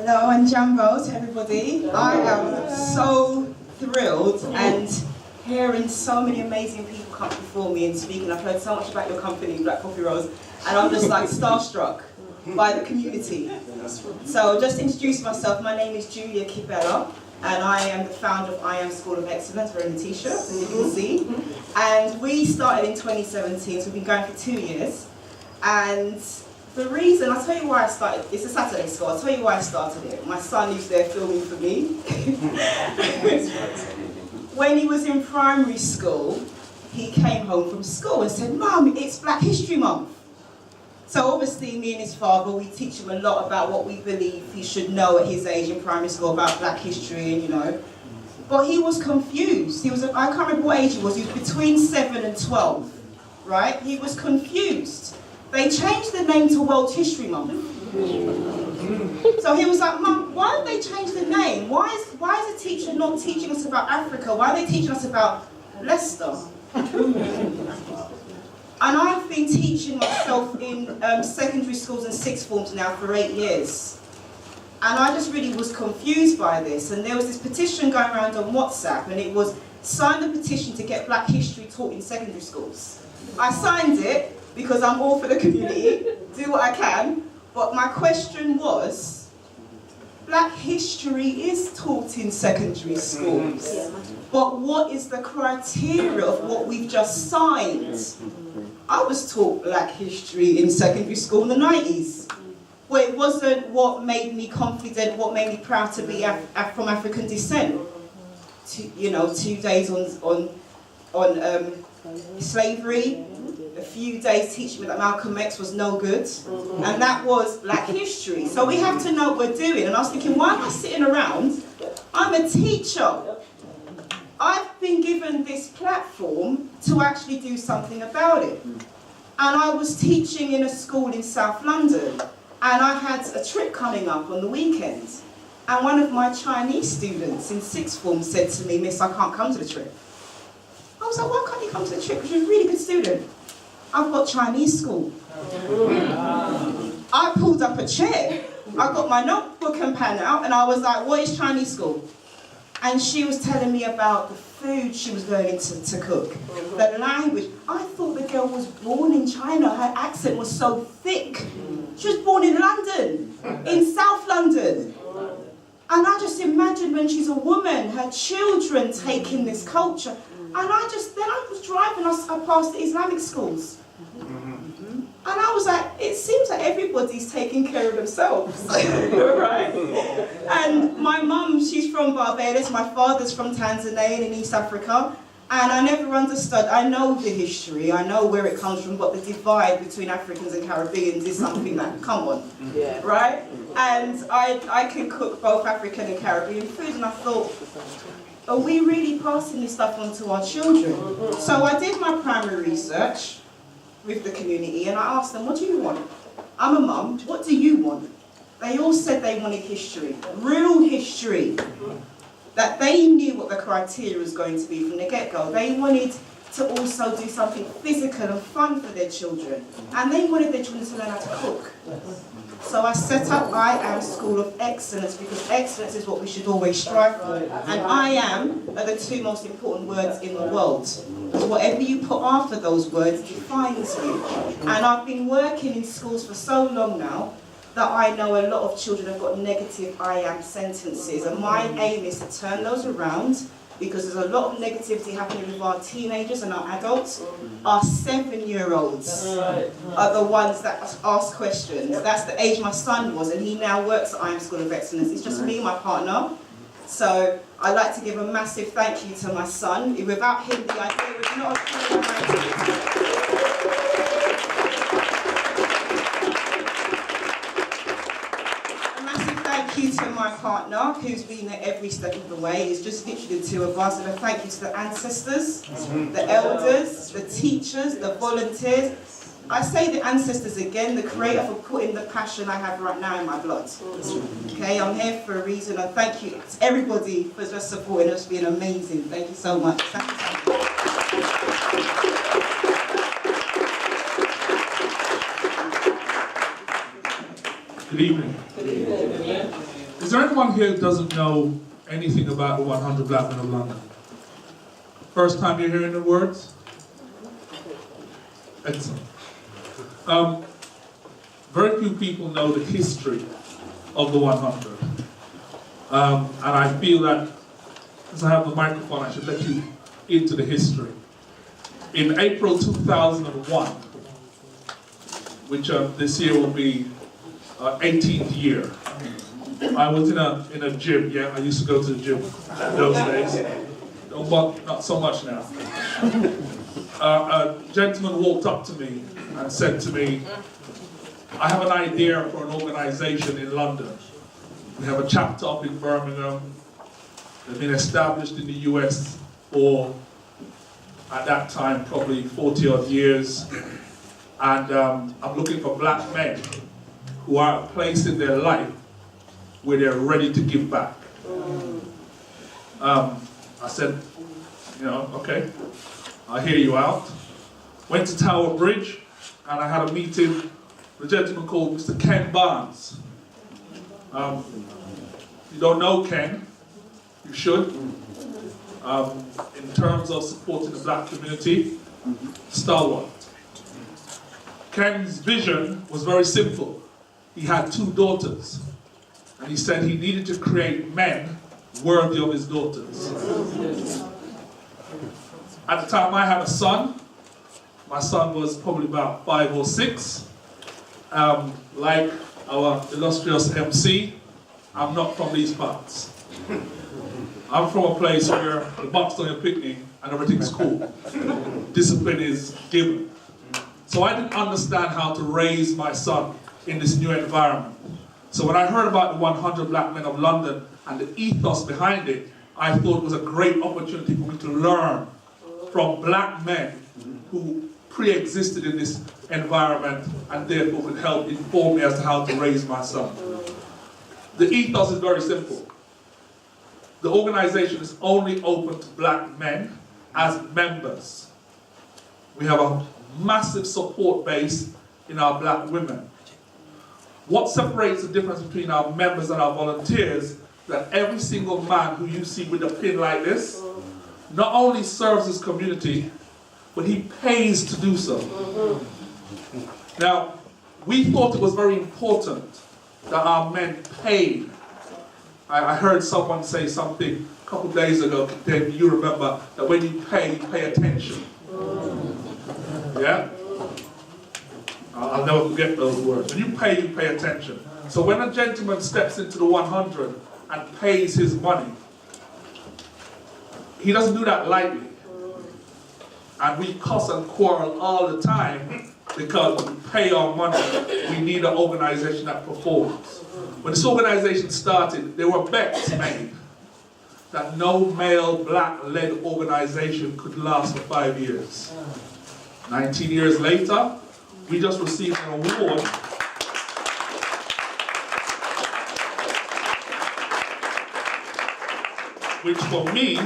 Hello and Jambo to everybody. I am so thrilled and hearing so many amazing people come before me and speaking. I've heard so much about your company, Black Coffee Rose, and I'm just like starstruck by the community. So just to introduce myself, my name is Julia Kibella and I am the founder of I Am School of Excellence, wearing the t-shirt, as you can see. And we started in 2017, so we've been going for 2 years. And the reason, I'll tell you why I started, it's a Saturday school, I'll tell you why I started it. My son is there filming for me. When he was in primary school, he came home from school and said, "Mum, it's Black History Month." So obviously me and his father, we teach him a lot about what we believe he should know at his age in primary school about Black history, and you know. But he was confused. He was, I can't remember what age he was between 7 and 12, right? He was confused. They changed the name to World History Month. So he was like, "Mum, why have they changed the name? Why is the teacher not teaching us about Africa? Why are they teaching us about Leicester?" And I've been teaching myself in secondary schools and sixth forms now for 8 years. And I just really was confused by this. And there was this petition going around on WhatsApp, and it was, "Sign the petition to get Black history taught in secondary schools." I signed it because I'm all for the community, do what I can. But my question was, Black history is taught in secondary schools. But what is the criteria of what we've just signed? I was taught Black history in secondary school in the 90s. Well, it wasn't what made me confident, what made me proud to be from African descent. 2 days on slavery, a few days teaching me that Malcolm X was no good, and that was Black history. So we have to know what we're doing. And I was thinking, why am I sitting around? I'm a teacher. I've been given this platform to actually do something about it. And I was teaching in a school in South London, and I had a trip coming up on the weekend. And one of my Chinese students in sixth form said to me, "Miss, I can't come to the trip." I was like, "Why can't you come to the trip? Because you're a really good student." "I've got Chinese school." I pulled up a chair. I got my notebook and pen out, and I was like, "What is Chinese school?" And she was telling me about the food she was learning to cook, the language. I thought the girl was born in China. Her accent was so thick. She was born in London, in South London. And I just imagined when she's a woman, her children taking this culture. And then I was driving, I passed the Islamic schools. And I was like, it seems like everybody's taking care of themselves, right? And my mum, she's from Barbados, my father's from Tanzania in East Africa, and I never understood, I know the history, I know where it comes from, but the divide between Africans and Caribbeans is something that, come on, right? And I can cook both African and Caribbean food, and I thought, are we really passing this stuff on to our children? So I did my primary research with the community, and I asked them, "What do you want? I'm a mum, what do you want?" They all said they wanted history, real history, that they knew what the criteria was going to be from the get-go. They wanted to also do something physical and fun for their children, and they wanted their children to learn how to cook. So I set up I Am School of Excellence, because excellence is what we should always strive for. And I am are the two most important words in the world. Because whatever you put after those words defines you. And I've been working in schools for so long now that I know a lot of children have got negative I am sentences. And my aim is to turn those around, because there's a lot of negativity happening with our teenagers and our adults. Our 7-year-olds are the ones that ask questions. That's the age my son was, and he now works at I Am School of Excellence. It's just me and my partner. So I'd like to give a massive thank you to my son. Without him, the idea would not have come around. Thank you to my partner, who's been there every step of the way. It's just literally the two of us. And a thank you to the ancestors, the elders, the teachers, the volunteers. I say the ancestors again, the Creator, for putting the passion I have right now in my blood. Okay, I'm here for a reason, and thank you to everybody for just supporting us, being amazing. Thank you so much. Thank you so much. Good evening. Is there anyone here who doesn't know anything about the 100 Black Men of London? First time you're hearing the words? Excellent. Very few people know the history of the 100. And I feel that, as I have the microphone, I should let you into the history. In April 2001, which this year will be 18th year, I was in a gym. Yeah, I used to go to the gym those days. But not so much now. A gentleman walked up to me and said to me, I have an idea for an organization in London. We have a chapter up in Birmingham. They've been established in the US for, at that time, probably 40 odd years. And I'm looking for black men who are at a place in their life where they're ready to give back. I said, you know, okay, I'll hear you out. Went to Tower Bridge, and I had a meeting with a gentleman called Mr. Ken Barnes. You don't know Ken, you should. In terms of supporting the black community, stalwart. Ken's vision was very simple. He had 2 daughters, and he said he needed to create men worthy of his daughters. At the time I had a son. My son was probably about 5 or 6. Like our illustrious MC, I'm not from these parts. I'm from a place where the buck's on your picnic and everything's cool. Discipline is given. So I didn't understand how to raise my son in this new environment. So when I heard about the 100 Black Men of London and the ethos behind it, I thought it was a great opportunity for me to learn from black men who pre-existed in this environment and therefore could help inform me as to how to raise my son. The ethos is very simple. The organization is only open to black men as members. We have a massive support base in our black women. What separates the difference between our members and our volunteers, that every single man who you see with a pin like this, not only serves his community, but he pays to do so. Now, we thought it was very important that our men paid. I heard someone say something a couple of days ago, David, you remember, that when you pay attention. Yeah? I'll never forget those words. When you pay attention. So when a gentleman steps into the 100 and pays his money, he doesn't do that lightly. And we cuss and quarrel all the time because we pay our money. We need an organization that performs. When this organization started, there were bets made that no male black-led organization could last for 5 years. 19 years later, we just received an award which for me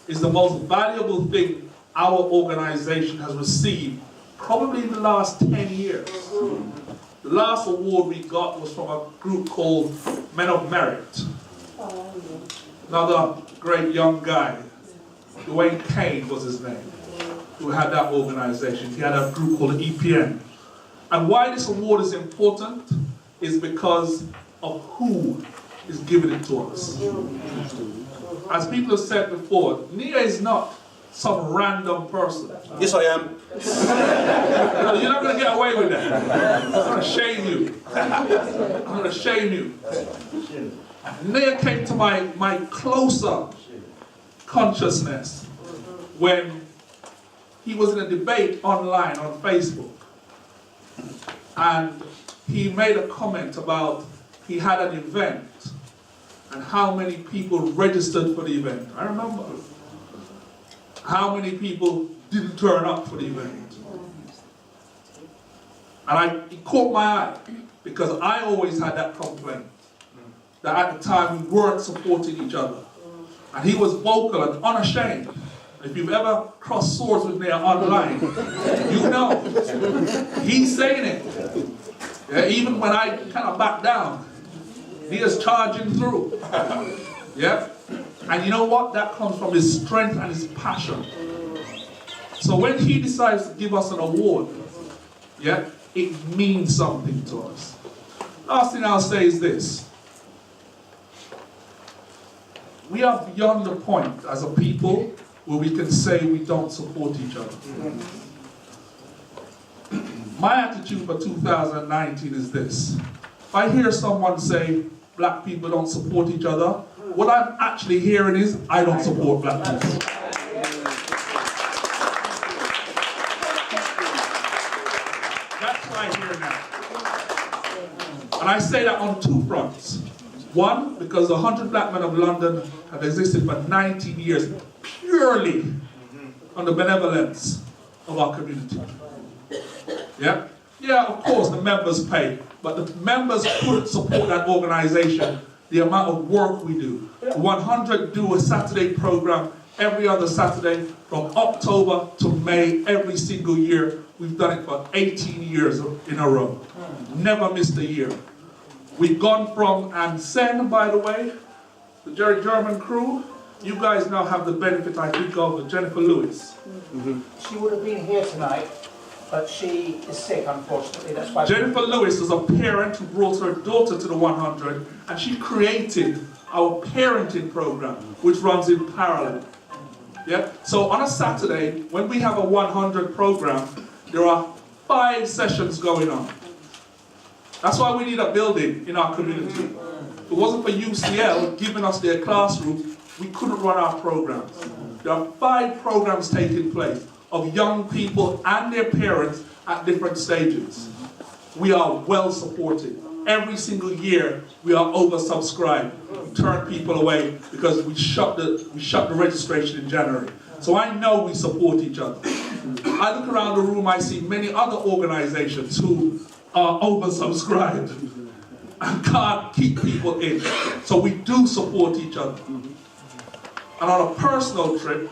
is the most valuable thing our organization has received probably in the last 10 years. The last award we got was from a group called Men of Merit. Another great young guy, Dwayne Kane was his name, who had that organization. He had a group called EPN. And why this award is important is because of who is giving it to us. As people have said before, Nia is not some random person. Yes, I am. No, you're not going to get away with that. I'm going to shame you. I'm going to shame you. Nia came to my closer consciousness when he was in a debate online on Facebook. And he made a comment about he had an event and how many people registered for the event. I remember. How many people didn't turn up for the event. And it caught my eye because I always had that complaint that at the time we weren't supporting each other. And he was vocal and unashamed. If you've ever crossed swords with me online, you know. He's saying it. Yeah, even when I kind of back down. He is charging through. Yeah? And you know what? That comes from his strength and his passion. So when he decides to give us an award, yeah, it means something to us. Last thing I'll say is this. We are beyond the point as a people where we can say we don't support each other. My attitude for 2019 is this. If I hear someone say black people don't support each other, what I'm actually hearing is I don't support black people. That's what I hear now. And I say that on two fronts. One, because the 100 Black Men of London have existed for 19 years purely on the benevolence of our community. Yeah? Yeah, of course, the members pay, but the members couldn't support that organization, the amount of work we do. 100 do a Saturday program every other Saturday from October to May every single year. We've done it for 18 years in a row. Never missed a year. We've gone from, and Sen, by the way, the Jerry German crew, you guys now have the benefit, I think, of Jennifer Lewis. She would have been here tonight, but she is sick, unfortunately. That's why. Jennifer Lewis is a parent who brought her daughter to the 100, and she created our parenting program, which runs in parallel. Yeah? So on a Saturday, when we have a 100 program, there are 5 sessions going on. That's why we need a building in our community. If it wasn't for UCL giving us their classroom, we couldn't run our programs. There are 5 programs taking place of young people and their parents at different stages. We are well supported. Every single year we are oversubscribed. We turn people away because we shut the registration in January. So I know we support each other. I look around the room, I see many other organizations who are oversubscribed and can't keep people in. So we do support each other. And on a personal trip,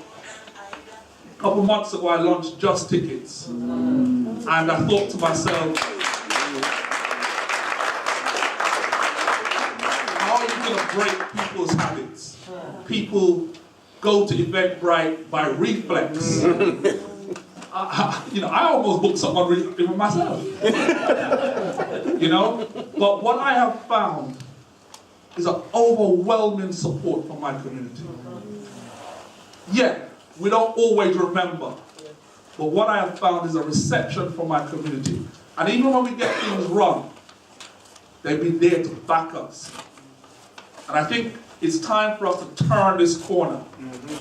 a couple months ago I launched Just Tickets. And I thought to myself, how are you going to break people's habits? People go to Eventbrite by reflex. I almost booked someone even myself. But what I have found is an overwhelming support from my community. Yet, we don't always remember. But what I have found is a reception from my community. And even when we get things wrong, they've been there to back us. And I think it's time for us to turn this corner.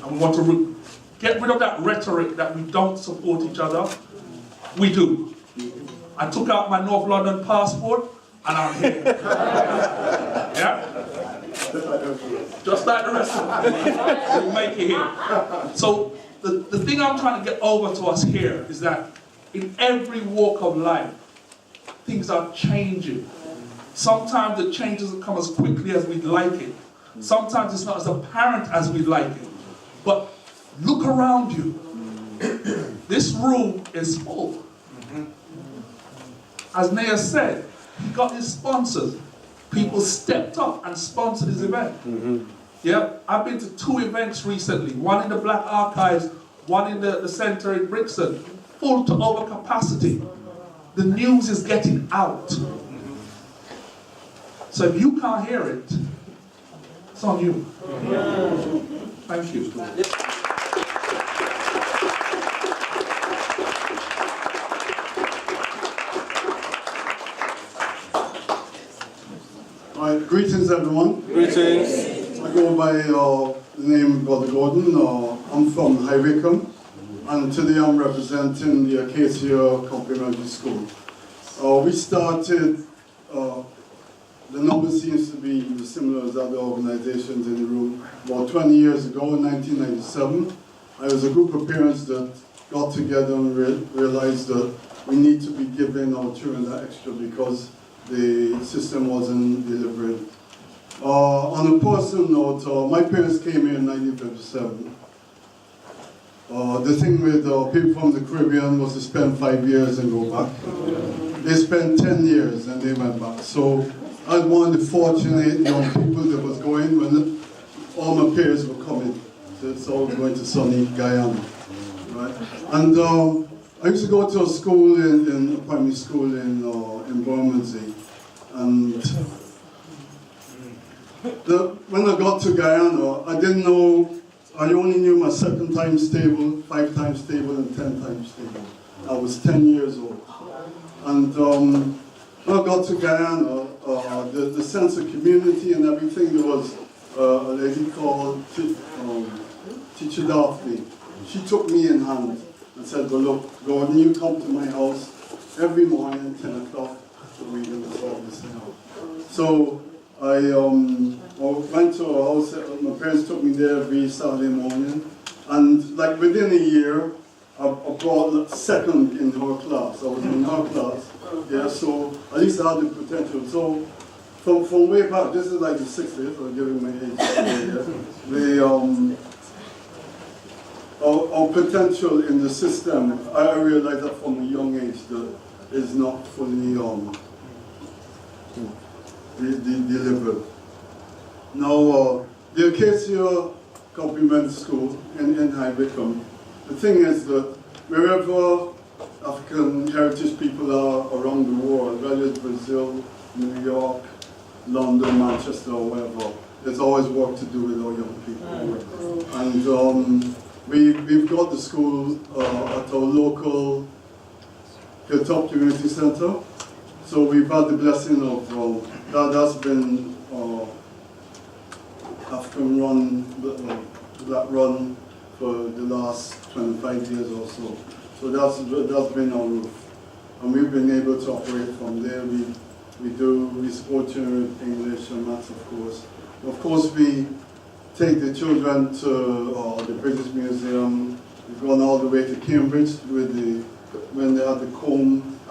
And we want to get rid of that rhetoric that we don't support each other. We do. I took out my North London passport and I'm here. Yeah? Just like the rest of us. We make it here. So the thing I'm trying to get over to us here is that in every walk of life, things are changing. Sometimes the change doesn't come as quickly as we'd like it. Sometimes it's not as apparent as we'd like it. But look around you. This room is full. As Naya said, he got his sponsors. People stepped up and sponsored his event. Yeah, I've been to 2 events recently. One in the Black Archives, one in the centre in Brixton. Full to over capacity. The news is getting out. So if you can't hear it, it's on you. Thank you. Alright, greetings everyone. Greetings. I go by the name Brother Gordon. I'm from High Wycombe, and today I'm representing the Acacia Complimentary School. We started, the number seems to be similar as other organizations in the room. About 20 years ago, in 1997, I was a group of parents that got together and realized that we need to be giving our children that extra because the system wasn't delivering. On a personal note, my parents came here in 1957. The thing with people from the Caribbean was to spend 5 years and go back. They spent 10 years and they went back. So I was one of the fortunate young people that was going when all my peers were coming. So it's all going to sunny Guyana, right? And I used to go to a school in a primary school in Bermondsey, and when I got to Guyana, I didn't know. I only knew my 7 times table, 5 times table, and 10 times table. I was 10 years old, and when I got to Guyana, the sense of community and everything, there was a lady called Teacher Daphne. She took me in hand and said, well, look, Gordon, you come to my house every morning, 10 o'clock, so we're going to sort this thing out. So I went to a house, my parents took me there every Saturday morning, and like within a year, I brought second in her class. I was in her class, yeah, so at least I had the potential. So from way back, this is like the 60s, I'm giving my age, yeah, our potential in the system, I realized that from a young age that is not fully delivered. Now, the Acacia Compliment School in High Wycombe, the thing is that wherever African heritage people are around the world, whether it's Brazil, New York, London, Manchester, or wherever, there's always work to do with our young people. And we've got the school at our local Hilltop Community Centre. So we've had the blessing of that's been African run, that run for the last 25 years or so. So that's been our roof. And we've been able to operate from there. We support children with English and maths, of course. Of course, we take the children to the British Museum. We've gone all the way to Cambridge when they had the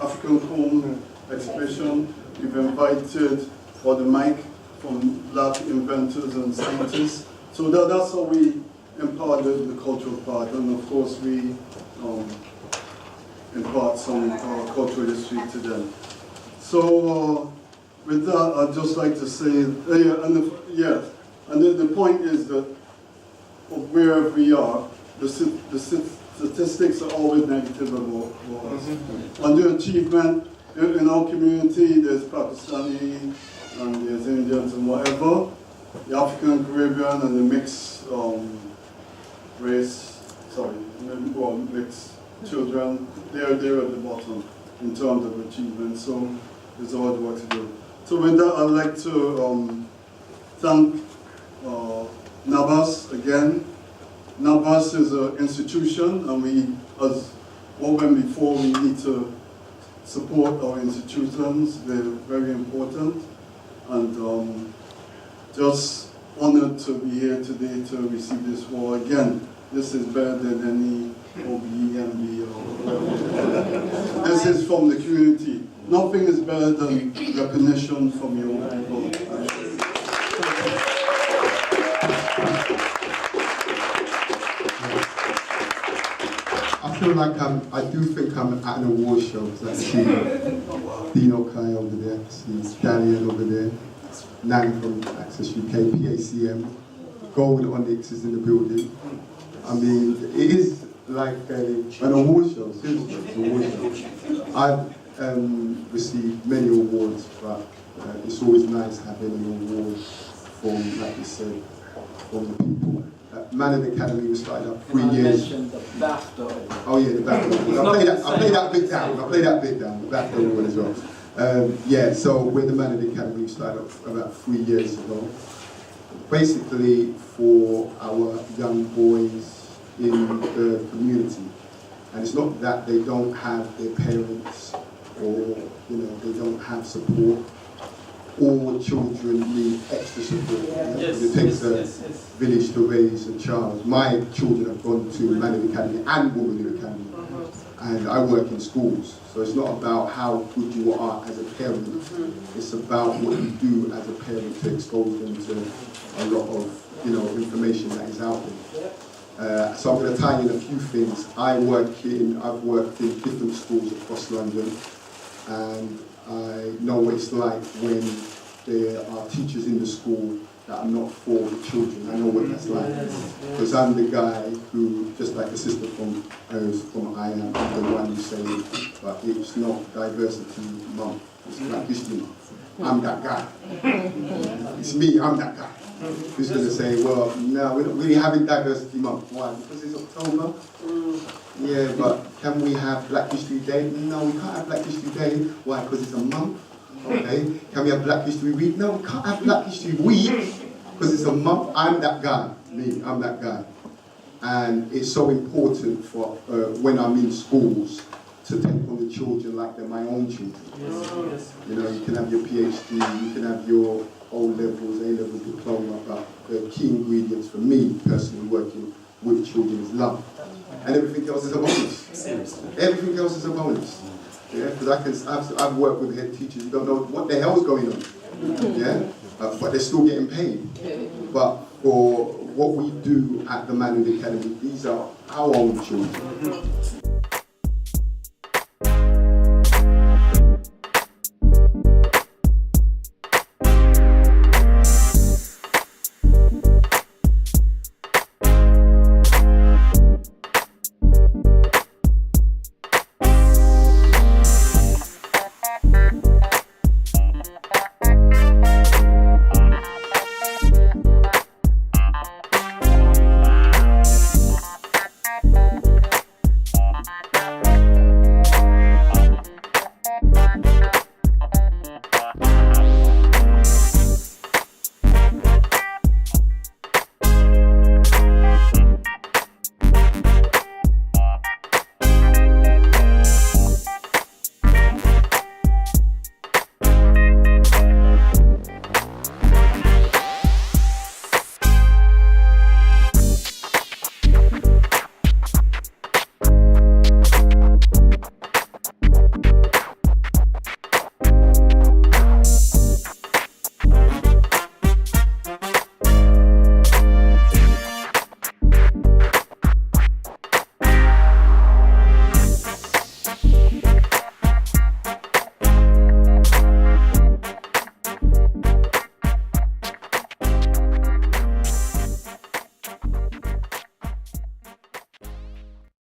African comb exhibition. We've invited for the mic from black inventors and scientists. So that's how we impart the cultural part. And of course, we impart some cultural history to them. So with that, I'd just like to say, and the point is that of wherever we are, the statistics are always negative about us. Under achievement, in our community, there's Pakistani and there's Indians and whatever. The African Caribbean and the mixed mixed children, they're at the bottom in terms of achievement. So there's always work to do. So with that, I'd like to thank NABSS again. NABSS is an institution, and we, as what went before, we need to support our institutions. They're very important, and just honored to be here today to receive this award. Again, this is better than any OBE, MB, or whatever. This is from the community. Nothing is better than recognition from your own people. I feel like I do think I'm at an award show, because I see Dino Kai over there, I see Daniel over there, Nan from Access UK, PACM, Gold Onyx is in the building. I mean, it is like an award show, seriously, it's an award show. I've received many awards, but it's always nice having an award from, like you said, from the people. Man of the Academy was started up 3 years. The BAFTA. Oh yeah, the BAFTA. I play that bit down. The BAFTA award as well. Yeah, so we're the Man of the Academy. We started up about 3 years ago. Basically for our young boys in the community. And it's not that they don't have their parents or they don't have support. All children need extra support. Yes, it takes a yes. village to raise a child. My children have gone to Man of the Academy and Woman of the Academy. And I work in schools. So it's not about how good you are as a parent. It's about what you do as a parent to expose them to a lot of information that is out there. So I'm going to tie in a few things. I've worked in different schools across London, and I know what it's like when there are teachers in the school that are not for the children. I know what that's like. Because I'm the guy who, just like the sister from I am the one who's saying, but it's not diversity month, it's Black History Month. I'm that guy. It's me, I'm that guy. Who's going to say, well, no, we're not really having diversity month. Why? Because it's October? Yeah, but can we have Black History Day? No, we can't have Black History Day. Why? Because it's a month. Okay. Can we have Black History Week? No, we can't have Black History Week because it's a month. I'm that guy. Me, I'm that guy. And it's so important for when I'm in schools to take on the children like they're my own children. Yes. You know, you can have your PhD, you can have your O-levels, A-level diploma, but the key ingredients for me personally working with children is love. And everything else is a bonus. Everything else is a bonus. Yeah, because I've worked with head teachers who don't know what the hell's going on. Yeah, but they're still getting paid. But for what we do at the Manhood Academy, these are our own children.